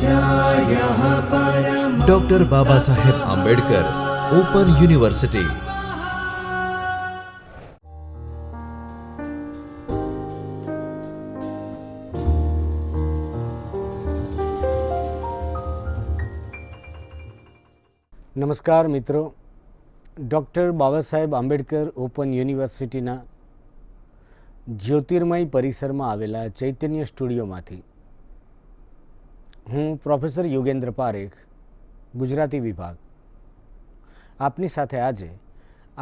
स्वाध्यायः परमः। Doctor Baba Saheb Ambedkar open university. નમસ્કાર મિત્રો, doctor Baba Saheb Ambedkar open યુનિવર્સિટીના જ્યોતિર્મય પરિસરમાં આવેલા ચૈતન્ય સ્ટુડિયોમાંથી હું પ્રોફેસર યોગેન્દ્ર પારેખ, ગુજરાતી વિભાગ, આપની સાથે આજે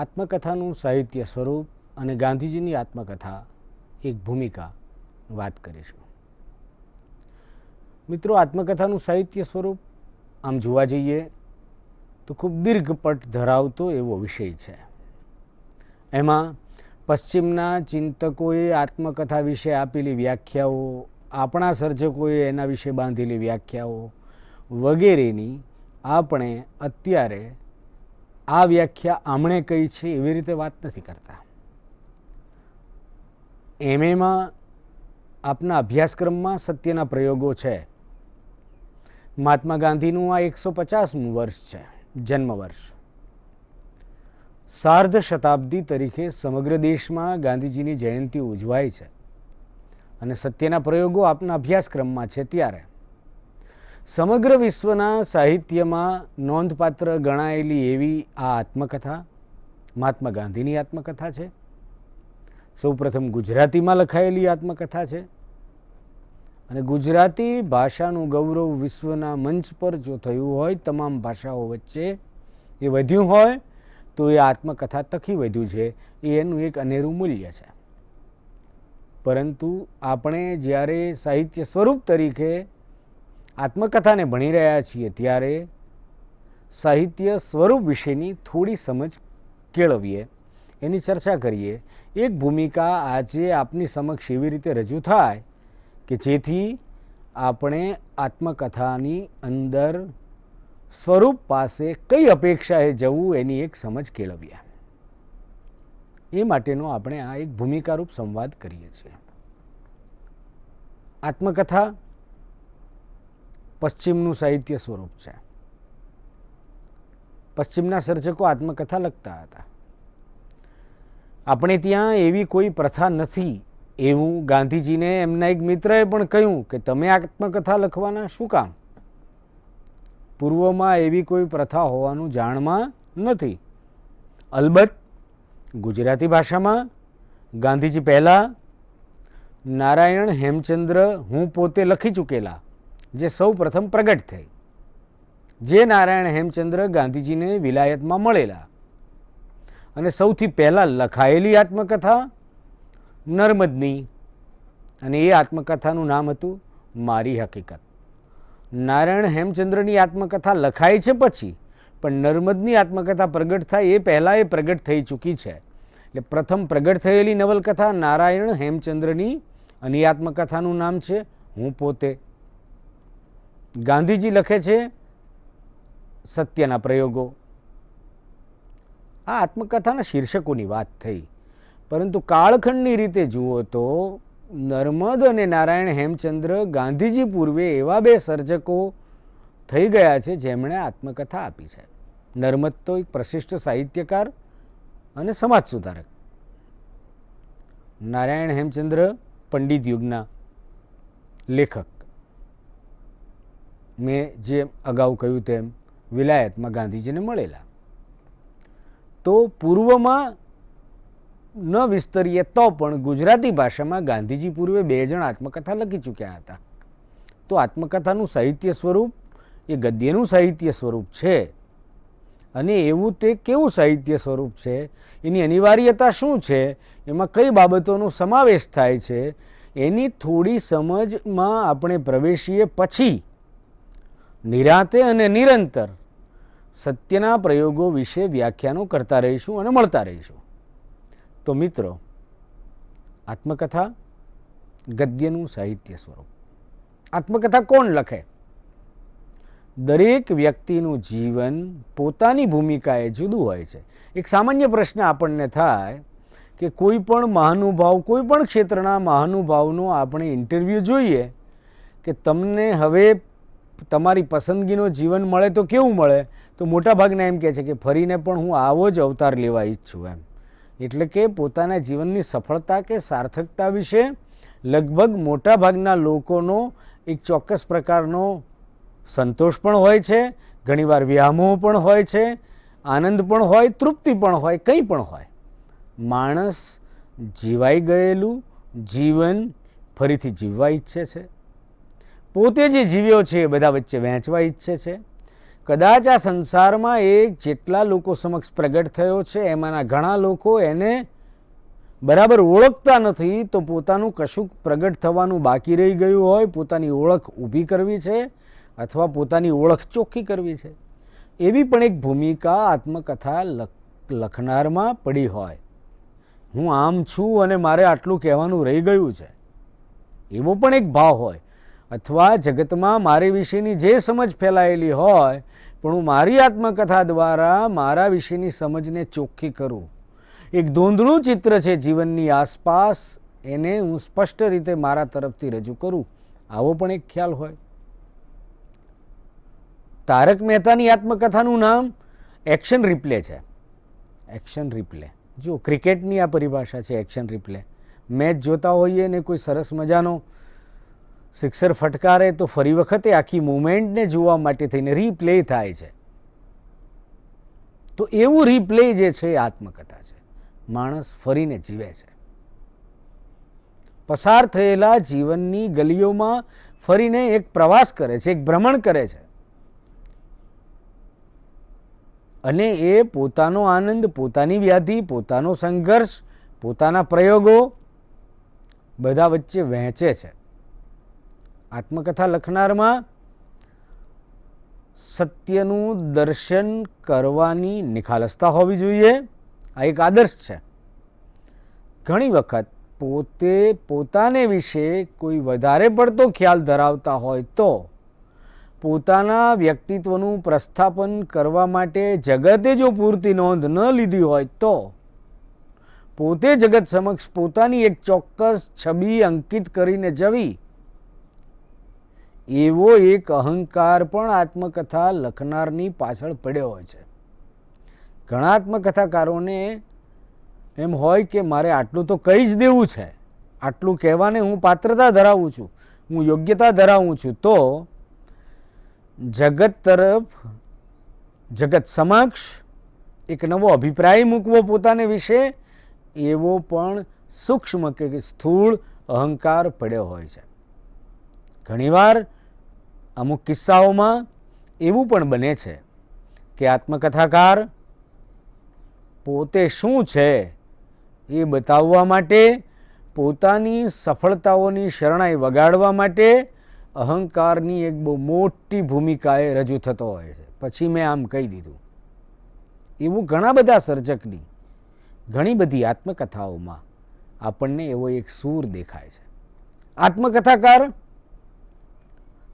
આત્મકથાનું સાહિત્ય સ્વરૂપ અને ગાંધીજીની આત્મકથા એક ભૂમિકા વાત કરીશું. મિત્રો, આત્મકથાનું સાહિત્ય સ્વરૂપ આમ જોવા જઈએ તો ખૂબ દીર્ઘપટ ધરાવતો એવો વિષય છે. એમાં પશ્ચિમના ચિંતકોએ આત્મકથા વિશે આપેલી વ્યાખ્યાઓ, આપણા સર્જકોએ એના વિશે બાંધેલી વ્યાખ્યાઓ વગેરેની આપણે અત્યારે આ વ્યાખ્યા આમણે કહી છે એવી રીતે વાત નથી કરતા. એમએમાં આપના અભ્યાસક્રમમાં સત્યના પ્રયોગો છે. મહાત્મા ગાંધીનું આ 150મું વર્ષ છે, જન્મ વર્ષ. સાર્ધ શતાબ્દી તરીકે સમગ્ર દેશમાં ગાંધીજીની જયંતિ ઉજવાય છે અને સત્યના પ્રયોગો આપના અભ્યાસક્રમમાં છે. ત્યારે સમગ્ર વિશ્વના સાહિત્યમાં નોંધપાત્ર ગણાયેલી એવી આ આત્મકથા મહાત્મા ગાંધીની આત્મકથા છે. સૌપ્રથમ ગુજરાતીમાં લખાયેલી આત્મકથા છે અને ગુજરાતી ભાષાનું ગૌરવ વિશ્વના મંચ પર જો થયું હોય, તમામ ભાષાઓ વચ્ચે એ વધ્યું હોય તો એ આત્મકથા તકી વધ્યું છે. એ એનું એક અનેરું મૂલ્ય છે. પરંતુ આપણે જ્યારે સાહિત્ય સ્વરૂપ તરીકે આત્મકથાને ભણી રહ્યા છીએ ત્યારે સાહિત્ય સ્વરૂપ વિશેની થોડી સમજ કેળવીએ, એની ચર્ચા કરીએ. એક ભૂમિકા આજે આપની સમક્ષ એવી રીતે રજૂ થાય કે જેથી આપણે આત્મકથાની અંદર સ્વરૂપ પાસે કઈ અપેક્ષાએ જવું એની એક સમજ કેળવીએ. એ માટેનો આપણે આ એક ભૂમિકારૂપ સંવાદ કરીએ છીએ. આત્મકથા પશ્ચિમનું સાહિત્ય સ્વરૂપ છે. પશ્ચિમના સર્જકો આત્મકથા લખતા હતા. આપણે ત્યાં એવી કોઈ પ્રથા નથી એવું ગાંધીજીને એમના એક મિત્રએ પણ કહ્યું કે તમે આત્મકથા લખવાના શું કામ? પૂર્વમાં એવી કોઈ પ્રથા હોવાનું જાણમાં નથી. અલબત્ત ગુજરાતી ભાષામાં ગાંધીજી પહેલાં નારાયણ હેમચંદ્ર હું પોતે લખી ચૂકેલા, જે સૌ પ્રથમ પ્રગટ થઈ, જે નારાયણ હેમચંદ્ર ગાંધીજીને વિલાયતમાં મળેલા અને સૌથી પહેલાં લખાયેલી આત્મકથા નર્મદની, અને એ આત્મકથાનું નામ હતું મારી હકીકત. નારાયણ હેમચંદ્રની આત્મકથા લખાય છે પછી, પણ નર્મદની આત્મકથા પ્રગટ થાય એ પહેલાં એ પ્રગટ થઈ ચૂકી છે. એટલે પ્રથમ પ્રગટ થયેલી નવલકથા નારાયણ હેમચંદ્રની અને એ આત્મકથાનું નામ છે હું પોતે. ગાંધીજી લખે છે સત્યના પ્રયોગો. આ આત્મકથાના શીર્ષકોની વાત થઈ, પરંતુ કાળખંડની રીતે જુઓ તો નર્મદ અને નારાયણ હેમચંદ્ર ગાંધીજી પૂર્વે એવા બે સર્જકો થઈ ગયા છે જેમણે આત્મકથા આપી છે. નર્મદ તો એક પ્રશિષ્ટ સાહિત્યકાર અને સમાજ સુધારક. નારાયણ હેમચંદ્ર પંડિત યુગના લેખક. મેં જે અગાઉ કહ્યું તેમ વિલાયતમાં ગાંધીજીને મળેલા. તો પૂર્વમાં ન વિસ્તરીએ તો પણ ગુજરાતી ભાષામાં ગાંધીજી પૂર્વે 2 જણ આત્મકથા લખી ચૂક્યા હતા. તો આત્મકથાનું સાહિત્ય સ્વરૂપ એ ગદ્યનું સાહિત્ય સ્વરૂપ છે. અને એવું તે કેવું સાહિત્ય સ્વરૂપ છે, એની અનિવાર્યતા શું છે, એમાં કઈ બાબતોનો સમાવેશ થાય છે, એની થોડી સમજમાં આપણે પ્રવેશીએ પછી નિરાંતે અને નિરંતર સત્યના પ્રયોગો વિશે વ્યાખ્યાનો કરતા રહીશું અને મળતા રહીશું. તો મિત્રો, આત્મકથા ગદ્યનું સાહિત્ય સ્વરૂપ. આત્મકથા કોણ લખે? દરેક વ્યક્તિનું જીવન પોતાની ભૂમિકાએ જુદું હોય છે. એક સામાન્ય પ્રશ્ન આપણને થાય કે કોઈ પણ મહાનુભાવ, કોઈ પણ ક્ષેત્રના મહાનુભાવનો આપણે ઇન્ટરવ્યૂ જોઈએ કે તમને હવે તમારી પસંદગીનો જીવન મળે તો કેવું મળે? તો મોટાભાગના એમ કહે છે કે ફરીને પણ હું આવો જ અવતાર લેવા ઈચ્છું એમ. એટલે કે પોતાના જીવનની સફળતા કે સાર્થકતા વિશે લગભગ મોટાભાગના લોકોનો એક ચોક્કસ પ્રકારનો સંતોષ પણ હોય છે, ઘણીવાર વ્યામોહ પણ હોય છે, આનંદ પણ હોય, તૃપ્તિ પણ હોય, કંઈ પણ હોય. માણસ જીવાઈ ગયેલું જીવન ફરીથી જીવવા ઈચ્છે છે. પોતે જે જીવ્યો છે એ બધા વચ્ચે વહેંચવા ઈચ્છે છે. કદાચ આ સંસારમાં એ જેટલા લોકો સમક્ષ પ્રગટ થયો છે એમાંના ઘણા લોકો એને બરાબર ઓળખતા નથી, તો પોતાનું કશુંક પ્રગટ થવાનું બાકી રહી ગયું હોય, પોતાની ઓળખ ઊભી કરવી છે અથવા પોતાની ઓળખ ચોખ્ખી કરવી છે, એવી પણ એક ભૂમિકા આત્મકથા લખનારમાં પડી હોય. હું આમ છું અને મારે આટલું કહેવાનું રહી ગયું છે, એવો પણ એક ભાવ હોય. અથવા જગતમાં મારી વિશેની જે સમજ ફેલાયેલી હોય પણ હું મારી આત્મકથા દ્વારા મારા વિશેની સમજને ચોખ્ખી કરું. એક ધૂંધળું ચિત્ર છે જીવનની આસપાસ, એને હું સ્પષ્ટ રીતે મારા તરફથી રજૂ કરું, આવો પણ એક ખ્યાલ હોય. તારક મહેતાની આત્મકથાનું નામ એક્શન રિપ્લે છે. એક્શન રિપ્લે, જો ક્રિકેટની આ પરિભાષા છે એક્શન રિપ્લે. મેચ જોતા હોઈએ ને કોઈ સરસ મજાનો સિક્સર ફટકારે તો ફરી વખતે આખી મુવમેન્ટને જોવા માટે થઈને રીપ્લે થાય છે. તો એવું રીપ્લે જે છે એ આત્મકથા છે. માણસ ફરીને જીવે છે. પસાર થયેલા જીવનની ગલીઓમાં ફરીને એક પ્રવાસ કરે છે, એક ભ્રમણ કરે છે. અને એ પોતાનો આનંદ, પોતાની વ્યાધિ, પોતાનો સંઘર્ષ, પોતાના પ્રયોગો બધા વચ્ચે વહેંચે છે. આત્મકથા લખનારમાં સત્યનું દર્શન કરવાની નિખાલસતા હોવી જોઈએ. આ એક આદર્શ છે. ઘણી વખત પોતાને વિશે કોઈ વધારે પડતો ખ્યાલ ધરાવતા હોય તો પોતાના વ્યક્તિત્વનું પ્રસ્થાપન કરવા માટે જગતે જો પૂરતી નોંધ ન લીધી હોય તો પોતે જગત સમક્ષ પોતાની એક ચોક્કસ છબી અંકિત કરીને જવી, એવો એક અહંકાર પણ આત્મકથા લખનારની પાછળ પડ્યો હોય છે. ઘણા આત્મકથાકારોને એમ હોય કે મારે આટલું તો કહી જ દેવું છે, આટલું કહેવાને હું પાત્રતા ધરાવું છું, હું યોગ્યતા ધરાવું છું, તો જગત તરફ, જગત સમક્ષ એક નવો અભિપ્રાય મૂકવો પોતાને વિશે, એવો પણ સૂક્ષ્મ કે સ્થૂળ અહંકાર પડ્યો હોય છે. ઘણીવાર અમુક કિસ્સાઓમાં એવું પણ બને છે કે આત્મકથાકાર પોતે શું છે એ બતાવવા માટે, પોતાની સફળતાઓની શરણાઈ વગાડવા માટે અહંકારની એક બહુ મોટી ભૂમિકાએ રજૂ થતો હોય છે. પછી મેં આમ કહી દીધું. એવું ઘણા બધા સર્જકની ઘણી બધી આત્મકથાઓમાં આપણને એવો એક સૂર દેખાય છે. આત્મકથાકાર,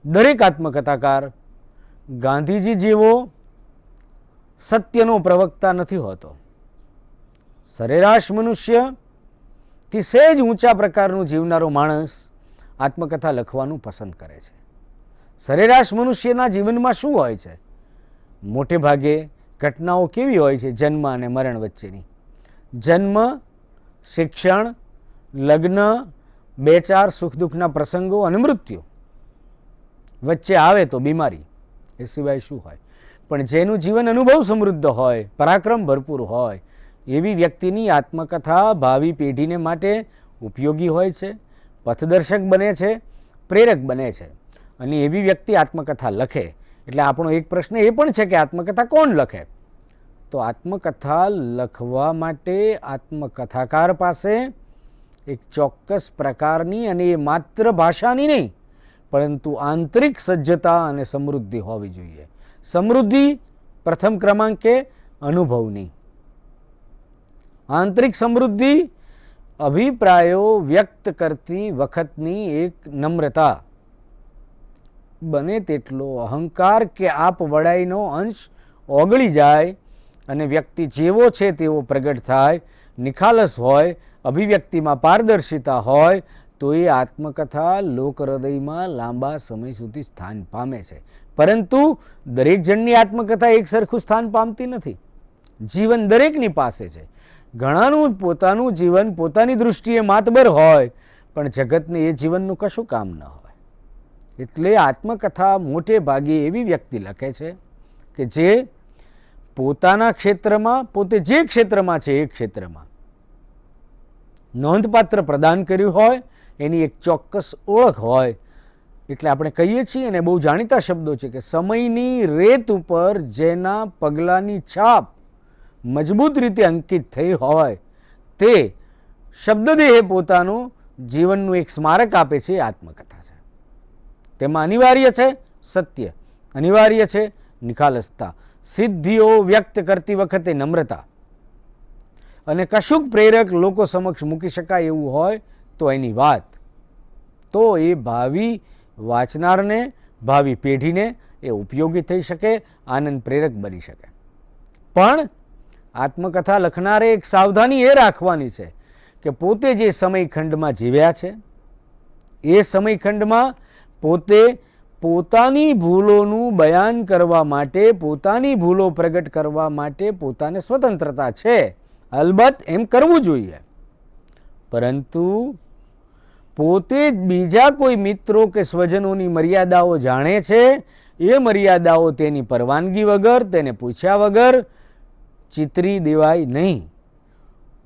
દરેક આત્મકથાકાર ગાંધીજી જેવો સત્યનો પ્રવક્તા નથી હોતો. સરેરાશ મનુષ્યથી સહેજ ઊંચા પ્રકારનું જીવનારો માણસ આત્મકથા લખવાનું પસંદ કરે છે. સરેરાશ મનુષ્યના જીવનમાં શું હોય છે? મોટે ભાગે ઘટનાઓ કેવી હોય છે? જન્મ અને મરણ વચ્ચેની. જન્મ, શિક્ષણ, લગ્ન, બે ચાર સુખ દુઃખના પ્રસંગો અને મૃત્યુ. વચ્ચે આવે તો બીમારી, એ સિવાય શું હોય? પણ જેનું જીવન અનુભવ સમૃદ્ધ હોય, પરાક્રમ ભરપૂર હોય, એવી વ્યક્તિની આત્મકથા ભાવિ પેઢીને માટે ઉપયોગી હોય છે, પથદર્શક બને છે, પ્રેરક બને છે. અને એવી વ્યક્તિ આત્મકથા લખે એટલે આપણો એક પ્રશ્ન એ પણ છે કે આત્મકથા કોણ લખે? તો આત્મકથા લખવા માટે આત્મકથાકાર પાસે એક ચોક્કસ પ્રકારની, અને એ માત્ર ભાષાની નહીં પરંતુ આંતરિક સજ્જતા અને સમૃદ્ધિ હોવી જોઈએ. સમૃદ્ધિ પ્રથમ ક્રમાંકે અનુભવની, આંતરિક સમૃદ્ધિ અભિપ્રાયો વ્યક્ત કરતી વખતની એક નમ્રતા, બને તેટલો અહંકાર કે આપ વડાઈનો અંશ ઓગળી જાય અને વ્યક્તિ જેવો છે તેવો પ્રગટ થાય, નિખાલસ હોય, અભિવ્યક્તિમાં પારદર્શિતા હોય, તો એ આત્મકથા લોક હૃદયમાં લાંબા સમય સુધી સ્થાન પામે છે. પરંતુ દરેક જણની આત્મકથા એક સરખું સ્થાન પામતી નથી. જીવન દરેકની પાસે છે. ઘણાનું પોતાનું જીવન પોતાની દૃષ્ટિએ માતબર હોય, પણ જગતને એ જીવનનું કશું કામ ન હોય. એટલે આત્મકથા મોટે ભાગે એવી વ્યક્તિ લખે છે કે જે પોતાના ક્ષેત્રમાં, પોતે જે ક્ષેત્રમાં છે એ ક્ષેત્રમાં નોંધપાત્ર પ્રદાન કર્યું હોય, એની એક ચોક્કસ ઓળખ હોય. એટલે આપણે કહીએ છીએ, અને બહુ જાણીતા શબ્દો છે કે સમયની રેત ઉપર જેના પગલાંની છાપ મજબૂત રીતે અંકિત થઈ હોય તે શબ્દદેહે પોતાનું જીવનનું એક સ્મારક આપે છે. આત્મકથા છે. તેમાં અનિવાર્ય છે સત્ય, અનિવાર્ય છે નિખાલસતા, સિદ્ધિઓ વ્યક્ત કરતી વખતે નમ્રતા, અને કશુંક પ્રેરક લોકો સમક્ષ મૂકી શકાય એવું હોય તો એની વાત, તો એ ભાવિ વાંચનારને, ભાવિ પેઢીને એ ઉપયોગી થઈ શકે, આનંદ પ્રેરક બની શકે. પણ આત્મકથા લખનારે એક સાવધાની એ રાખવાની છે કે પોતે જે સમયખંડમાં જીવ્યા છે એ સમયખંડમાં પોતે પોતાની ભૂલોનું બયાન કરવા માટે, પોતાની ભૂલો પ્રગટ કરવા માટે પોતાને સ્વતંત્રતા છે. અલબત્ત એમ કરવું જોઈએ, પરંતુ પોતે જ બીજા કોઈ મિત્રો કે સ્વજનોની મર્યાદાઓ જાણે છે, એ મર્યાદાઓ તેની પરવાનગી વગર, તેને પૂછ્યા વગર ચિતરી દેવાય નહીં.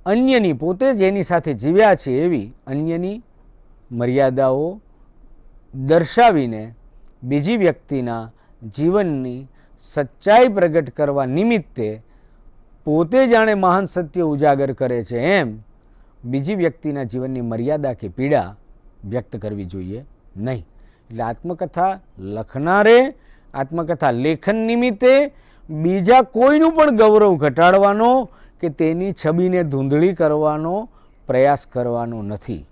અન્યની, પોતે જ એની સાથે જીવ્યા છે એવી અન્યની મર્યાદાઓ દર્શાવીને બીજી વ્યક્તિના જીવનની સચ્ચાઈ પ્રગટ કરવા નિમિત્તે પોતે જાણે મહાન સત્ય ઉજાગર કરે છે એમ બીજી વ્યક્તિના જીવનની મર્યાદા કે પીડા વ્યક્ત કરવી જોઈએ નહીં. એટલે આત્મકથા લખનારે આત્મકથા લેખન નિમિત્તે બીજા કોઈનું પણ ગૌરવ ઘટાડવાનો કે તેની છબીને ધૂંધળી કરવાનો પ્રયાસ કરવાનો નથી.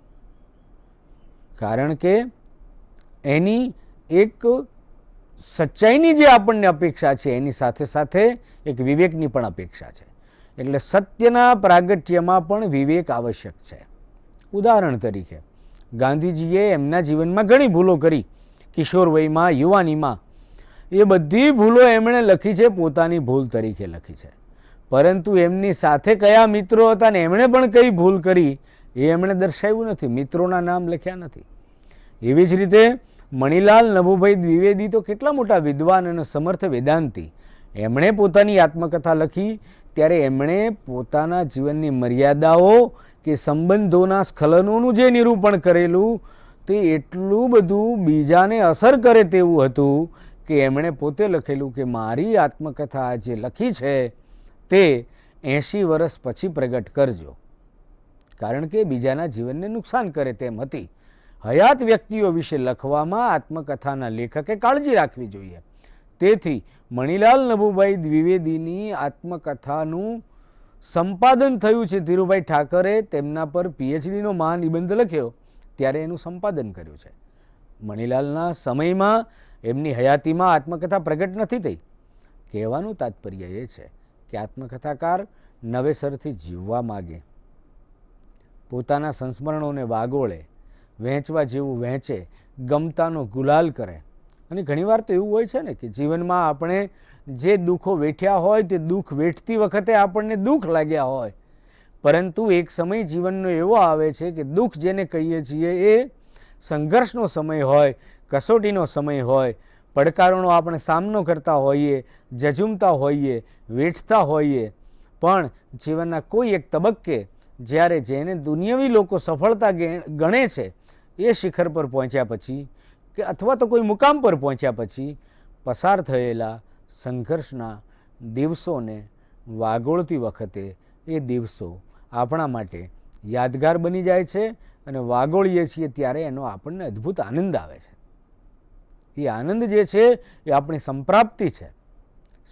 કારણ કે એની એક સચ્ચાઈની જે આપણને અપેક્ષા છે એની સાથે સાથે એક વિવેકની પણ અપેક્ષા છે. એટલે સત્યના પ્રાગટ્યમાં પણ વિવેક આવશ્યક છે. ઉદાહરણ તરીકે ગાંધીજીએ એમના જીવનમાં ઘણી ભૂલો કરી, કિશોર વયમાં, યુવાનીમાં. એ બધી ભૂલો એમણે લખી છે, પોતાની ભૂલ તરીકે લખી છે. પરંતુ એમની સાથે કયા મિત્રો હતા ને એમણે પણ કઈ ભૂલ કરી એ એમણે દર્શાવ્યું નથી, મિત્રોના નામ લખ્યા નથી. એવી જ રીતે મણિલાલ નભુભાઈ દ્વિવેદી તો કેટલા મોટા વિદ્વાન અને સમર્થ વેદાંતી. એમણે પોતાની આત્મકથા લખી ત્યારે એમણે પોતાના જીવનની મર્યાદાઓ કે સંબંધોના સ્ખલનોનું જે નિરૂપણ કરેલું તે એટલું બધું બીજાને અસર કરે તેવું હતું કે એમણે પોતે લખેલું કે મારી આત્મકથા જે લખી છે તે 80 વર્ષ પછી પ્રગટ કરજો, કારણ કે બીજાના જીવનને નુકસાન કરે તેમ હતી. હયાત વ્યક્તિઓ વિશે લખવામાં આત્મકથાના લેખકે કાળજી રાખવી જોઈએ. તેથી મણિલાલ નભુભાઈ દ્વિવેદીની આત્મકથાનું સંપાદન થયું છે. ધીરુભાઈ ઠાકરે તેમના પર પીએચડીનો મહાનિબંધ લખ્યો ત્યારે એનું સંપાદન કર્યું છે. મણિલાલના સમયમાં, એમની હયાતીમાં આત્મકથા પ્રગટ નથી થઈ. કહેવાનું તાત્પર્ય એ છે કે આત્મકથાકાર નવેસરથી જીવવા માગે, પોતાના સંસ્મરણોને વાગોળે, વહેંચવા જેવું વહેંચે, ગમતાનો ગુલાલ કરે. અને ઘણીવાર તો એવું હોય છે ને કે જીવનમાં આપણે જે દુઃખો વેઠ્યા હોય તે દુઃખ વેઠતી વખતે આપણને દુઃખ લાગ્યા હોય, પરંતુ એક સમય જીવનનો એવો આવે છે કે દુઃખ જેને કહીએ છીએ એ સંઘર્ષનો સમય હોય, કસોટીનો સમય હોય, પડકારોનો આપણે સામનો કરતા હોઈએ, જજુમતા હોઈએ, વેઠતા હોઈએ. પણ જીવનના કોઈ એક તબક્કે જ્યારે જેને દુનિયાવી લોકો સફળતા ગણે છે એ શિખર પર પહોંચ્યા પછી કે અથવા તો કોઈ મુકામ પર પહોંચ્યા પછી પસાર થયેલા સંઘર્ષના દિવસોને વાગોળતી વખતે એ દિવસો આપણા માટે યાદગાર બની જાય છે અને વાગોળીએ છીએ ત્યારે એનો આપણને અદ્ભુત આનંદ આવે છે. એ આનંદ જે છે એ આપણી સંપ્રાપ્તિ છે.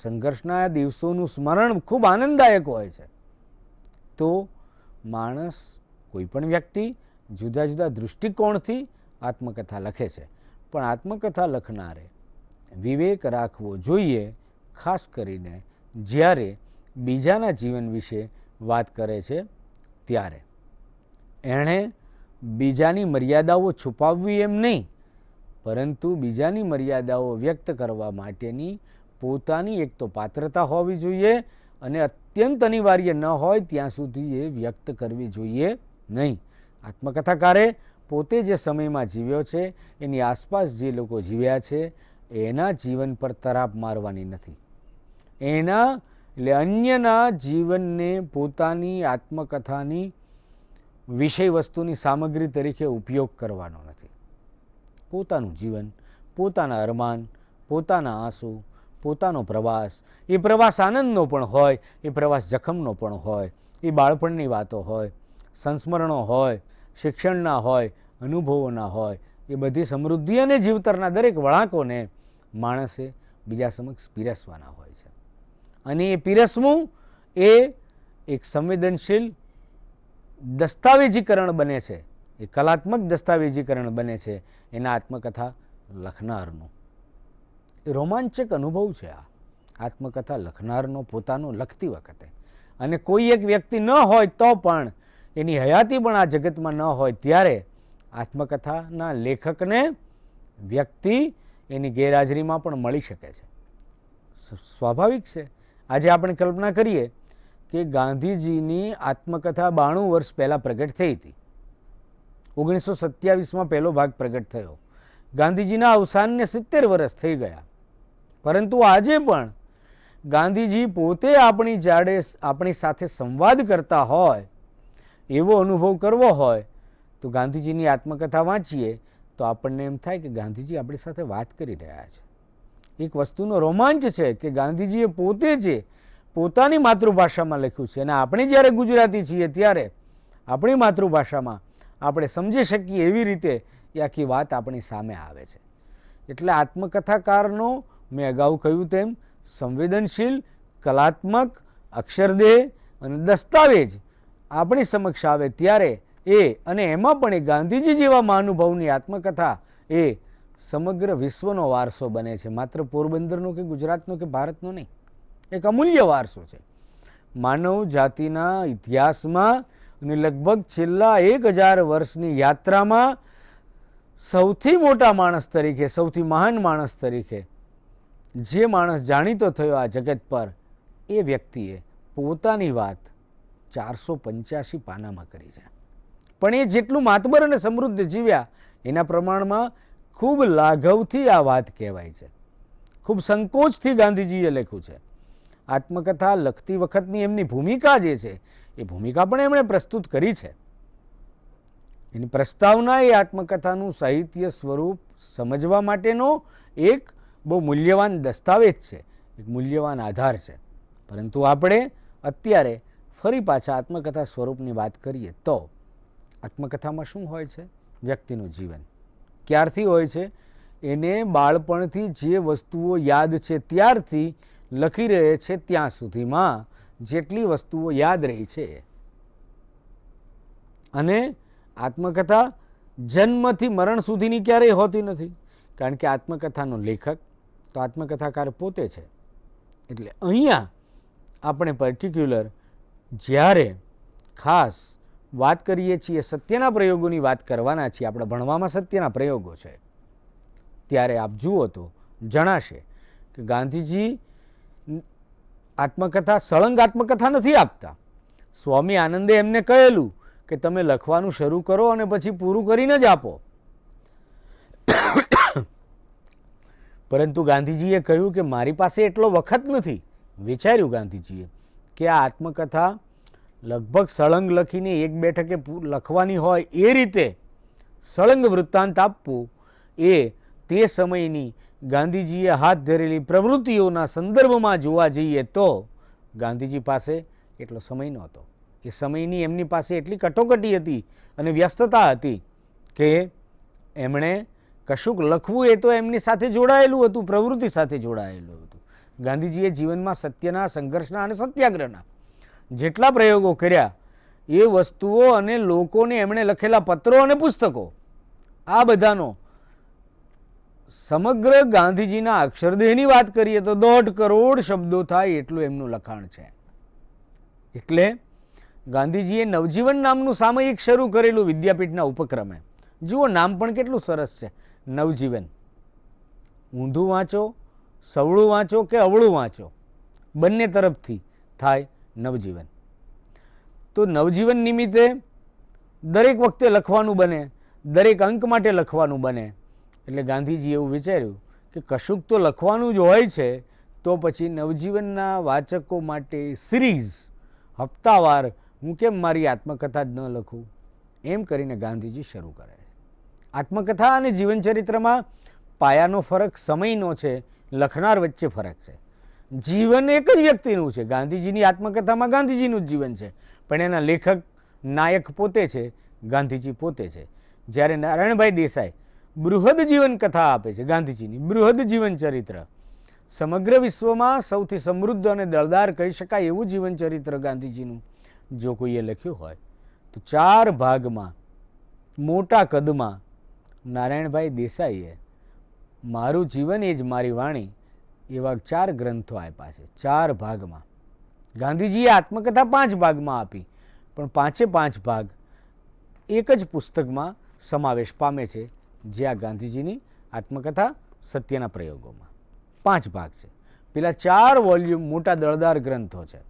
સંઘર્ષના દિવસોનું સ્મરણ ખૂબ આનંદદાયક હોય છે. તો માણસ, કોઈ પણ વ્યક્તિ જુદા જુદા દૃષ્ટિકોણથી આત્મકથા લખે છે, પણ આત્મકથા લખનારે વિવેક રાખવો જોઈએ, ખાસ કરીને જ્યારે બીજાના જીવન વિશે વાત કરે છે ત્યારે. એણે બીજાની મર્યાદાઓ છુપાવવી એમ નહીં, પરંતુ બીજાની મર્યાદાઓ વ્યક્ત કરવા માટેની પોતાની એક તો પાત્રતા હોવી જોઈએ અને અત્યંત અનિવાર્ય ન હોય ત્યાં સુધી એ વ્યક્ત કરવી જોઈએ નહીં. આત્મકથાકારે પોતે જે સમયમાં જીવ્યો છે, એની આસપાસ જે લોકો જીવ્યા છે, એના જીવન પર તરાપ મારવાની નથી. એના એટલે અન્યના જીવનને પોતાની આત્મકથાની વિષય વસ્તુની સામગ્રી તરીકે ઉપયોગ કરવાનો નથી. પોતાનું જીવન, પોતાના અરમાન, પોતાના આંસુ, પોતાનો પ્રવાસ, એ પ્રવાસ આનંદનો પણ હોય, એ પ્રવાસ જખમનો પણ હોય, એ બાળપણની વાતો હોય, સંસ્મરણો હોય, શિક્ષણના હોય, અનુભવોના હોય, એ બધી સમૃદ્ધિ અને જીવતરના દરેક વળાંકોને માણસે બીજા સમક્ષ પીરસવાના હોય છે. અને એ પીરસવું એ એક સંવેદનશીલ દસ્તાવેજીકરણ બને છે, એ કલાત્મક દસ્તાવેજીકરણ બને છે એના આત્મકથા લખનારનું. એ રોમાંચક અનુભવ છે આ આત્મકથા લખનારનો પોતાનો લખતી વખતે. અને કોઈ એક વ્યક્તિ ન હોય તો પણ એની હયાતી પણ આ જગતમાં ન હોય ત્યારે આત્મકથાના લેખકને વ્યક્તિ એની ગેરહાજરીમાં પણ મળી શકે છે. સ્વાભાવિક છે. આજે આપણે કલ્પના કરીએ કે ગાંધીજીની આત્મકથા 92 વર્ષ પહેલાં પ્રગટ થઈ હતી. 1927માં પહેલો ભાગ પ્રગટ થયો. ગાંધીજીના અવસાનને 70 વર્ષ થઈ ગયા. પરંતુ આજે પણ ગાંધીજી પોતે આપણી જાડે આપણી સાથે સંવાદ કરતા હોય એવો અનુભવ કરવો હોય તો ગાંધીજીની આત્મકથા વાંચીએ તો આપણને એમ થાય કે ગાંધીજી આપણી સાથે વાત કરી રહ્યા છે. એક વસ્તુનો રોમાંચ છે કે ગાંધીજીએ પોતે જે પોતાની માતૃભાષામાં લખ્યું છે અને આપણે જ્યારે ગુજરાતી છીએ ત્યારે આપણી માતૃભાષામાં આપણે સમજી શકીએ એવી રીતે એ આખી વાત આપણી સામે આવે છે. એટલે આત્મકથાકારનો મેં અગાઉ કહ્યું તેમ સંવેદનશીલ, કલાત્મક, અક્ષરદેહ અને દસ્તાવેજ આપણી સમક્ષ આવે ત્યારે એ અને એમાં પણ એ ગાંધીજી જેવા મહાનુભાવની આત્મકથા એ સમગ્ર વિશ્વનો વારસો બને છે. માત્ર પોરબંદરનો કે ગુજરાતનો કે ભારતનો નહીં, એક અમૂલ્ય વારસો છે. માનવ જાતિના ઇતિહાસમાં અને લગભગ છેલ્લા 1000 વર્ષની યાત્રામાં સૌથી મોટા માણસ તરીકે, સૌથી મહાન માણસ તરીકે જે માણસ જાણીતો થયો આ જગત પર, એ વ્યક્તિએ પોતાની વાત 485 પાનામાં કરી છે. પણ એ જેટલું માતબર અને સમૃદ્ધ જીવ્યા એના પ્રમાણમાં ખૂબ લાઘવથી આ વાત કહેવાય છે. ખૂબ સંકોચથી ગાંધીજીએ લખ્યું છે. આત્મકથા લખતી વખતની એમની ભૂમિકા જે છે એ ભૂમિકા પણ એમણે પ્રસ્તુત કરી છે. એની પ્રસ્તાવના એ આત્મકથાનું સાહિત્ય સ્વરૂપ સમજવા માટેનો એક બહુ મૂલ્યવાન દસ્તાવેજ છે, એક મૂલ્યવાન આધાર છે. પરંતુ આપણે અત્યારે ફરી પાછા આત્મકથા સ્વરૂપની વાત કરીએ તો આત્મકથામાં શું હોય છે? વ્યક્તિનું જીવન. ક્યારથી હોય છે? એને બાળપણથી જે વસ્તુઓ યાદ છે ત્યારથી લખી રહે છે ત્યાં સુધીમાં જેટલી વસ્તુઓ યાદ રહી છે. અને આત્મકથા જન્મથી મરણ સુધીની ક્યારેય હોતી નથી, કારણ કે આત્મકથાનો લેખક તો આત્મકથાકાર પોતે છે. એટલે અહીંયા આપણે પર્ટિક્યુલર જ્યારે ખાસ વાત કરીએ છીએ, સત્યના પ્રયોગોની વાત કરવાના છીએ, આપણે ભણવામાં સત્યના પ્રયોગો છે, ત્યારે આપ જુઓ તો જણાશે કે ગાંધીજી આત્મકથા સળંગ આત્મકથા નથી આપતા. સ્વામી આનંદે એમને કહેલું કે તમે લખવાનું શરૂ કરો અને પછી પૂરું કરીને જ આપો. પરંતુ ગાંધીજીએ કહ્યું કે મારી પાસે એટલો વખત નથી. વિચાર્યું ગાંધીજીએ કે આ આત્મકથા લગભગ સળંગ લખીને એક બેઠકે લખવાની હોય એ રીતે સળંગ વૃત્તાંત આપવું એ તે સમયની ગાંધીજીએ હાથ ધરેલી પ્રવૃત્તિઓના સંદર્ભમાં જોવા જઈએ તો ગાંધીજી પાસે એટલો સમય નહોતો. એ સમયની એમની પાસે એટલી કટોકટી હતી અને વ્યસ્તતા હતી કે એમણે કશુંક લખવું એ તો એમની સાથે જોડાયેલું હતું, પ્રવૃત્તિ સાથે જોડાયેલું હતું. ગાંધીજીએ જીવનમાં સત્યના, સંઘર્ષના અને સત્યાગ્રહના જેટલા પ્રયોગો કર્યા એ વસ્તુઓ અને લોકોને એમણે લખેલા પત્રો અને પુસ્તકો, આ બધાનો સમગ્ર ગાંધીજીના અક્ષરદેહની વાત કરીએ તો 1.5 કરોડ શબ્દો થાય એટલું એમનું લખાણ છે. એટલે ગાંધીજીએ નવજીવન નામનું સામયિક શરૂ કરેલું વિદ્યાપીઠના ઉપક્રમે. જુઓ, નામ પણ કેટલું સરસ છે, નવજીવન. ઊંધું વાંચો, સવળું વાંચો કે અવળું વાંચો, બંને તરફથી થાય નવજીવન. તો નવજીવન નિમિત્તે દરેક વખતે લખવાનું બને, દરેક અંક માટે લખવાનું બને. એટલે ગાંધીજીએ એવું વિચાર્યું કે કશુંક તો લખવાનું જ હોય છે, તો પછી નવજીવનના વાચકો માટે સિરીઝ, હપ્તાવાર હું કેમ મારી આત્મકથા જ ન લખું, એમ કરીને ગાંધીજી શરૂ કરે છે. આત્મકથા અને જીવનચરિત્રમાં પાયાનો ફરક સમયનો છે, લખનાર વચ્ચે ફરક છે. જીવન એક જ વ્યક્તિનું છે. ગાંધીજીની આત્મકથામાં ગાંધીજીનું જ જીવન છે, પણ એના લેખક, નાયક પોતે છે, ગાંધીજી પોતે છે. જ્યારે નારાયણભાઈ દેસાઈ બૃહદ જીવન કથા આપે છે, ગાંધીજીની બૃહદ જીવન ચરિત્ર, સમગ્ર વિશ્વમાં સૌથી સમૃદ્ધ અને દળદાર કહી શકાય એવું જીવન ચરિત્ર ગાંધીજીનું જો કોઈએ લખ્યું હોય તો 4 ભાગમાં, મોટા કદમાં નારાયણભાઈ દેસાઈએ મારું જીવન એ જ મારી વાણી એવા 4 ગ્રંથો આપ્યા છે. 4 ભાગમાં. ગાંધીજીએ આત્મકથા 5 ભાગમાં આપી, પણ 5 ભાગ એક જ પુસ્તકમાં સમાવેશ પામે છે, જે આ ગાંધીજીની આત્મકથા સત્યના પ્રયોગોમાં 5 ભાગ છે. પેલા 4 વોલ્યુમ મોટા દળદાર ગ્રંથો છે.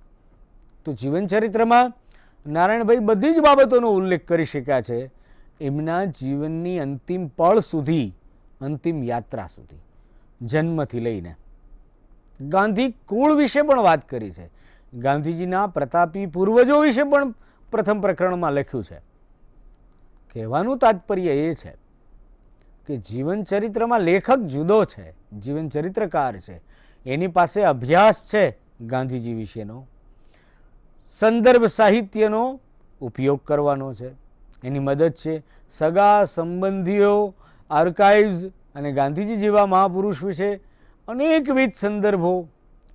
તો જીવનચરિત્રમાં નારાયણભાઈ બધી જ બાબતોનો ઉલ્લેખ કરી શક્યા છે, એમના જીવનની અંતિમ પળ સુધી, અંતિમ યાત્રા સુધી, જન્મથી લઈને. ગાંધી કુળ વિશે પણ વાત કરી છે. ગાંધીજીના પ્રતાપી પૂર્વજો વિશે પણ પ્રથમ પ્રકરણમાં લખ્યું છે. કહેવાનું તાત્પર્ય એ છે કે જીવનચરિત્રમાં લેખક જુદો છે, જીવનચરિત્રકાર છે, એની પાસે અભ્યાસ છે ગાંધીજી વિશેનો, સંદર્ભ સાહિત્યનો ઉપયોગ કરવાનો છે, એની મદદ છે. સગા સંબંધીઓ, આર્કાઇવ્સ અને ગાંધીજી જેવા મહાપુરુષ વિશે અનેકવિધ સંદર્ભો,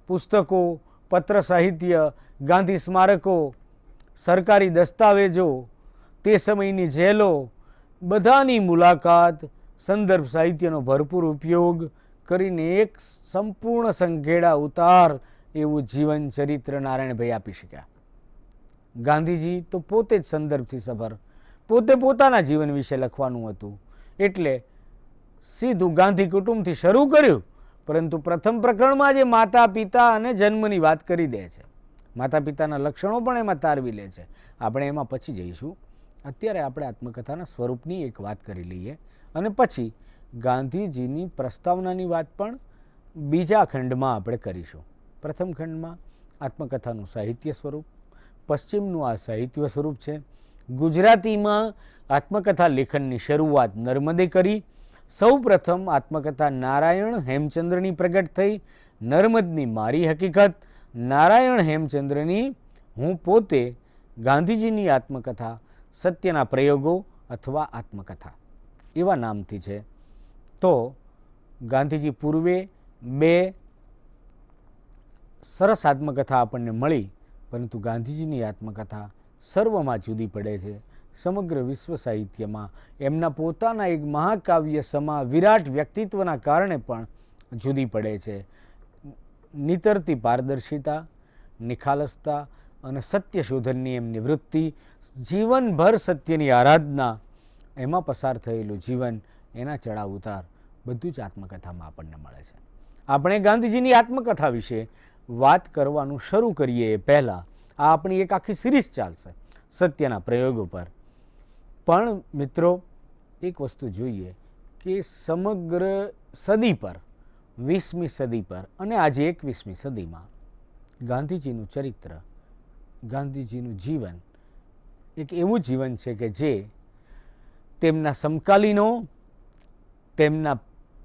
પુસ્તકો, પત્ર સાહિત્ય, ગાંધી સ્મારકો, સરકારી દસ્તાવેજો, તે સમયની જેલો, બધાની મુલાકાત, સંદર્ભ સાહિત્યનો ભરપૂર ઉપયોગ કરીને એક સંપૂર્ણ સંઘેડા ઉતાર એવું જીવન ચરિત્ર નારાયણભાઈ આપી શક્યા. ગાંધીજી તો પોતે જ સંદર્ભથી સભર, પોતે પોતાના જીવન વિશે લખવાનું હતું, એટલે સીધું ગાંધી કુટુંબથી શરૂ કર્યું. પરંતુ પ્રથમ પ્રકરણમાં જે માતા પિતા અને જન્મની વાત કરી દે છે, માતા પિતાના લક્ષણો પણ એમાં તારવી લે છે. આપણે એમાં પછી જઈશું. અત્યારે આપણે આત્મકથાના સ્વરૂપની એક વાત કરી લઈએ, અને પછી ગાંધીજીની પ્રસ્તાવનાની વાત પણ બીજા ખંડમાં આપણે કરીશું. પ્રથમ ખંડમાં આત્મકથાનું સાહિત્ય સ્વરૂપ, પશ્ચિમનું આ સાહિત્ય સ્વરૂપ છે. ગુજરાતીમાં આત્મકથા લેખનની શરૂઆત નર્મદે કરી. સૌ પ્રથમ આત્મકથા નારાયણ હેમચંદ્રની પ્રગટ થઈ. નર્મદની મારી હકીકત, નારાયણ હેમચંદ્રની હું પોતે, ગાંધીજીની આત્મકથા સત્યના પ્રયોગો અથવા આત્મકથા એવા નામથી છે. તો ગાંધીજી પૂર્વે 2 સરસ આત્મકથા આપણને મળી, પરંતુ ગાંધીજીની આત્મકથા સર્વમાં જુદી પડે છે. સમગ્ર વિશ્વ સાહિત્યમાં એમના પોતાના એક મહાકાવ્ય સમા વિરાટ વ્યક્તિત્વના કારણે પણ જુદી પડે છે. નિતરતી પારદર્શિતા, નિખાલસતા અને સત્ય શોધનની એમની વૃત્તિ, જીવનભર સત્યની આરાધના, એમાં પસાર થયેલું જીવન, એના ચડાવ ઉતાર બધું જ આત્મકથામાં આપણને મળે છે. આપણે ગાંધીજીની આત્મકથા વિશે વાત કરવાનું શરૂ કરીએ એ પહેલાં આ આપણી એક આખી સિરીઝ ચાલશે સત્યના પ્રયોગો પર. પણ મિત્રો, એક વસ્તુ જોઈએ કે સમગ્ર સદી પર, 20મી સદી પર અને આજે 21મી સદીમાં ગાંધીજીનું ચરિત્ર, ગાંધીજીનું જીવન એક એવું જીવન છે કે જે તેમના સમકાલીનો, તેમના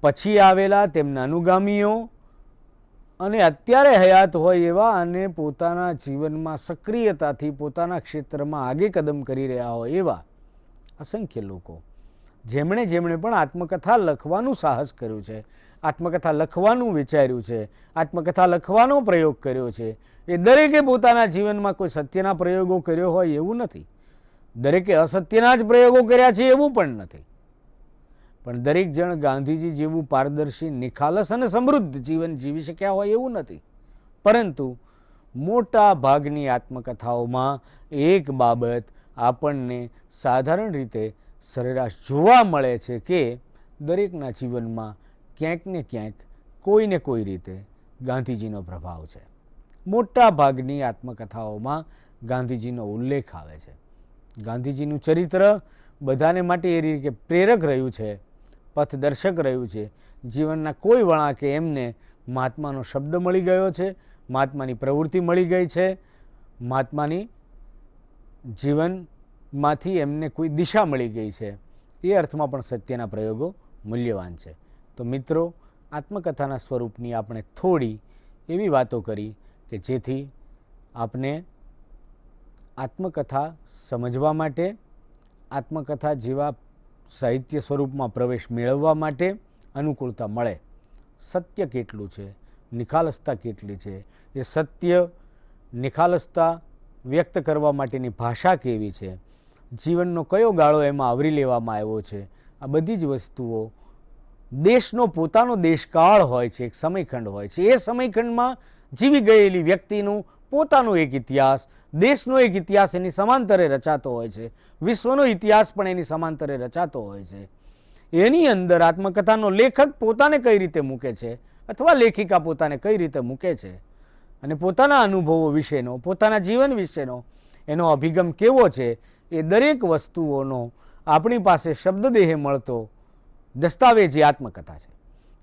પછી આવેલા, તેમના અનુગામીઓ અને અત્યારે હયાત હોય એવા અને પોતાના જીવનમાં સક્રિયતાથી પોતાના ક્ષેત્રમાં આગે કદમ કરી રહ્યા હોય એવા અસંખ્ય લોકો, જેમણે પણ આત્મકથા લખવાનું સાહસ કર્યું છે, આત્મકથા લખવાનું વિચાર્યું છે, આત્મકથા લખવાનો પ્રયોગ કર્યો છે, એ દરેકે પોતાના જીવનમાં કોઈ સત્યના પ્રયોગો કર્યો હોય એવું નથી. દરેકે અસત્યના જ પ્રયોગો કર્યા છે એવું પણ નથી. પણ દરેક જણ ગાંધીજી જેવું પારદર્શી, નિખાલસ અને સમૃદ્ધ જીવન જીવી શક્યા હોય એવું નથી. પરંતુ મોટા ભાગની આત્મકથાઓમાં એક બાબત આપણને સાધારણ રીતે સરેરાશ જોવા મળે છે કે દરેકના જીવનમાં ક્યાંક ને ક્યાંક કોઈને કોઈ રીતે ગાંધીજીનો પ્રભાવ છે. મોટા ભાગની આત્મકથાઓમાં ગાંધીજીનો ઉલ્લેખ આવે છે. ગાંધીજીનું ચરિત્ર બધાને માટે એ રીતે પ્રેરક રહ્યું છે, પથદર્શક રહ્યું છે. જીવનના કોઈ વળાંકે એમને મહાત્માનો શબ્દ મળી ગયો છે, મહાત્માની પ્રવૃત્તિ મળી ગઈ છે, મહાત્માની જીવનમાંથી એમને કોઈ દિશા મળી ગઈ છે. એ અર્થમાં પણ સત્યના પ્રયોગો મૂલ્યવાન છે. તો મિત્રો, આત્મકથાના સ્વરૂપની આપણે થોડી એવી વાતો કરી કે જેથી આપને આત્મકથા સમજવા માટે, આત્મકથા જેવા સાહિત્ય સ્વરૂપમાં પ્રવેશ મેળવવા માટે અનુકૂળતા મળે. સત્ય કેટલું છે, નિખાલસતા કેટલી છે, એ સત્ય નિખાલસતા વ્યક્ત કરવા માટેની ભાષા કેવી છે, જીવનનો કયો ગાળો એમાં આવરી લેવામાં આવ્યો છે, આ બધી જ વસ્તુઓ દેશનો પોતાનો દેશકાળ હોય છે, એક સમયખંડ હોય છે. એ સમયખંડમાં જીવી ગયેલી વ્યક્તિનું પોતાનો એક ઇતિહાસ, દેશનો એક ઇતિહાસ એની સમાંતરે રચાતો હોય છે, વિશ્વનો ઇતિહાસ પણ એની સમાંતરે રચાતો હોય છે. એની અંદર આત્મકથાનો લેખક પોતાને કઈ રીતે મૂકે છે અથવા લેખિકા પોતાને કઈ રીતે મૂકે છે અને પોતાના અનુભવો વિશેનો, પોતાના જીવન વિશેનો એનો અભિગમ કેવો છે, એ દરેક વસ્તુઓનો આપણી પાસે શબ્દદેહે મળતો દસ્તાવેજ એ આત્મકથા છે.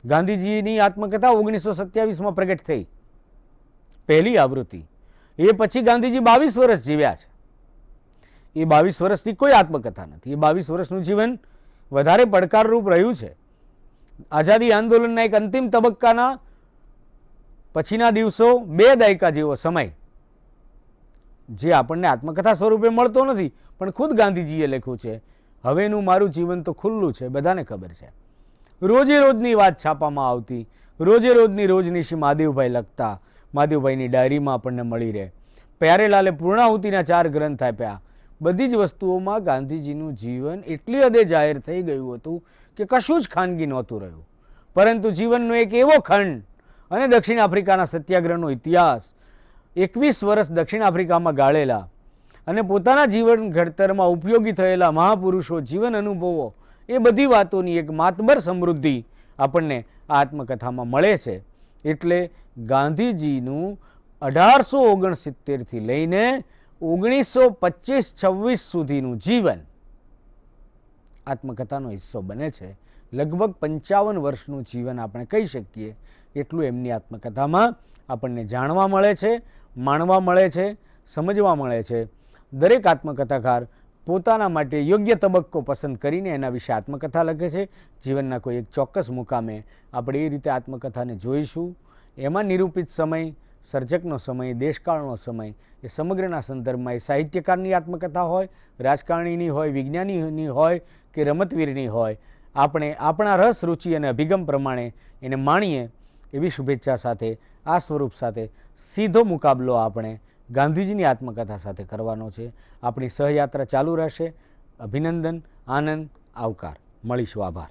ગાંધીજીની આત્મકથા 1927માં પ્રગટ થઈ, પહેલી આવૃત્તિ. એ પછી ગાંધીજી 22 વર્ષ જીવ્યા છે. એ 22 વર્ષની કોઈ આત્મકથા નથી. એ 22 વર્ષનું જીવન વધારે પડકારરૂપ રહ્યું છે. આઝાદી આંદોલનના એક અંતિમ તબક્કાના પછીના દિવસો, 2 દાયકા જેવો સમય, જે આપણને આત્મકથા સ્વરૂપે મળતો નથી, પણ ખુદ ગાંધીજીએ લખ્યું છે. હવેનું મારું જીવન તો ખુલ્લું છે, બધાને ખબર છે. રોજે રોજની વાત છાપામાં આવતી, રોજે રોજની રોજનીશી મહાદેવભાઈ લખતા, મહાદેવભાઈની ડાયરીમાં આપણને મળી રહે. પ્યારેલાલે પૂર્ણાહુતિના 4 ગ્રંથ આપ્યા. બધી જ વસ્તુઓમાં ગાંધીજીનું જીવન એટલી હદે જાહેર થઈ ગયું હતું કે કશું જ ખાનગી નહોતું રહ્યું. પરંતુ જીવનનો એક એવો ખંડ અને દક્ષિણ આફ્રિકાના સત્યાગ્રહનો ઇતિહાસ, 21 વર્ષ દક્ષિણ આફ્રિકામાં ગાળેલા અને પોતાના જીવન ઘડતરમાં ઉપયોગી થયેલા મહાપુરુષો, જીવન અનુભવો, એ બધી વાતોની એક માતબર સમૃદ્ધિ આપણને આ આત્મકથામાં મળે છે. એટલે ગાંધીજીનું 1869થી લઈને 1925-26 સુધીનું જીવન આત્મકથાનો હિસ્સો બને છે. લગભગ 55 વર્ષનું જીવન આપણે કહી શકીએ એટલું એમની આત્મકથામાં આપણને જાણવા મળે છે, માણવા મળે છે, સમજવા મળે છે. દરેક આત્મકથાકાર પોતાના માટે યોગ્ય તબક્કો પસંદ કરીને એના વિશે આત્મકથા લખે છે. જીવનના કોઈ એક ચોક્કસ મુકામે આપણે એ રીતે આત્મકથાને જોઈશું. એમાં નિરૂપિત સમય, સર્જકનો સમય, દેશકાળનો સમય, એ સમગ્રના સંદર્ભમાં એ સાહિત્યકારની આત્મકથા હોય, રાજકારણીની હોય, વિજ્ઞાનીની હોય કે રમતવીરની હોય, આપણે આપણા રસ, રુચિ અને અભિગમ પ્રમાણે એને માણીએ એવી શુભેચ્છા સાથે આ સ્વરૂપ સાથે સીધો મુકાબલો આપણે ગાંધીજીની આત્મકથા સાથે કરવાનો છે. આપણી સહયાત્રા ચાલુ રહેશે. અભિનંદન, આનંદ, આવકાર. મળીશું. આભાર.